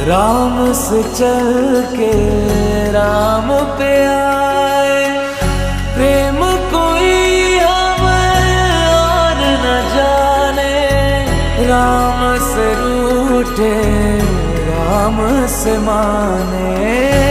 राम से चल के राम पे आए, प्रेम कोई हमें और न जाने। राम से रूठे राम से माने।